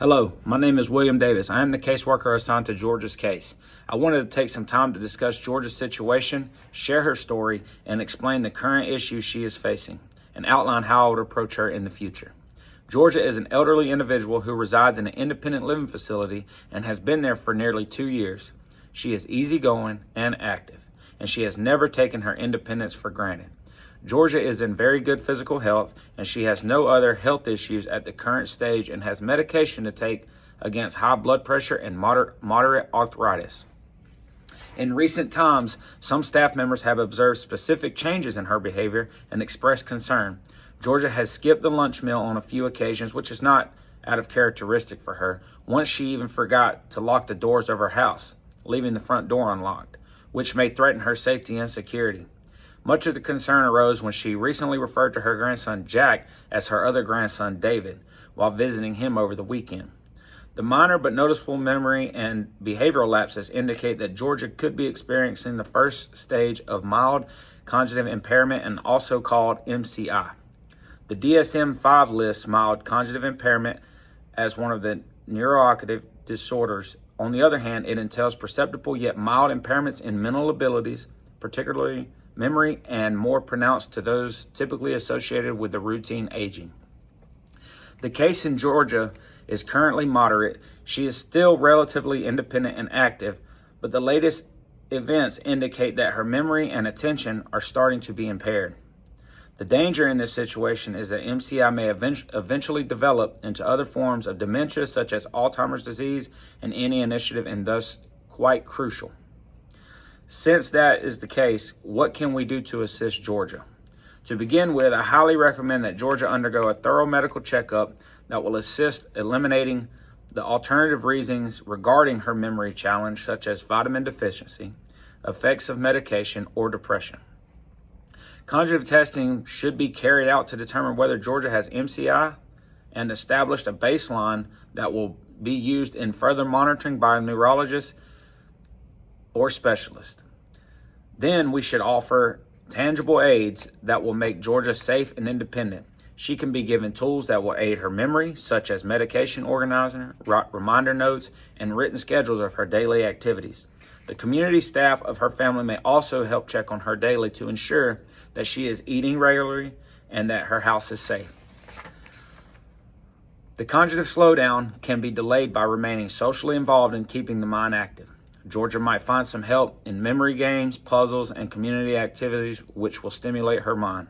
Hello, my name is William Davis. I am the caseworker assigned to Georgia's case. I wanted to take some time to discuss Georgia's situation, share her story, and explain the current issues she is facing, and outline how I would approach her in the future. Georgia is an elderly individual who resides in an independent living facility and has been there for nearly 2 years. She is easygoing and active, and she has never taken her independence for granted. Georgia is in very good physical health, and she has no other health issues at the current stage and has medication to take against high blood pressure and moderate arthritis. In recent times, some staff members have observed specific changes in her behavior and expressed concern. Georgia has skipped the lunch meal on a few occasions, which is not out of characteristic for her. Once she even forgot to lock the doors of her house, leaving the front door unlocked, which may threaten her safety and security. Much of the concern arose when she recently referred to her grandson Jack as her other grandson David while visiting him over the weekend. The minor but noticeable memory and behavioral lapses indicate that Georgia could be experiencing the first stage of mild cognitive impairment, and also called MCI. The DSM-5 lists mild cognitive impairment as one of the neurocognitive disorders. On the other hand, it entails perceptible yet mild impairments in mental abilities, particularly memory, and more pronounced to those typically associated with the routine aging. The case in Georgia is currently moderate. She is still relatively independent and active, but the latest events indicate that her memory and attention are starting to be impaired. The danger in this situation is that MCI may eventually develop into other forms of dementia, such as Alzheimer's disease, and any initiative and thus quite crucial. Since that is the case, what can we do to assist Georgia? To begin with, I highly recommend that Georgia undergo a thorough medical checkup that will assist eliminating the alternative reasons regarding her memory challenge, such as vitamin deficiency, effects of medication, or depression. Cognitive testing should be carried out to determine whether Georgia has MCI and establish a baseline that will be used in further monitoring by a neurologist or specialist. Then we should offer tangible aids that will make Georgia safe and independent. She can be given tools that will aid her memory, such as medication organizer, reminder notes, and written schedules of her daily activities. The community staff of her family may also help check on her daily to ensure that she is eating regularly and that her house is safe. The cognitive slowdown can be delayed by remaining socially involved and keeping the mind active. Georgia might find some help in memory games, puzzles, and community activities which will stimulate her mind.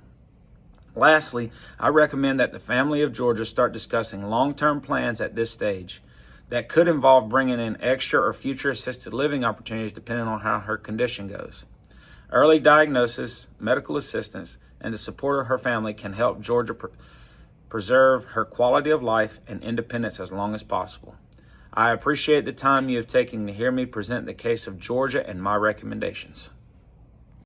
Lastly, I recommend that the family of Georgia start discussing long-term plans at this stage that could involve bringing in extra or future assisted living opportunities depending on how her condition goes. Early diagnosis, medical assistance, and the support of her family can help Georgia preserve her quality of life and independence as long as possible. I appreciate the time you have taken to hear me present the case of Georgia and my recommendations.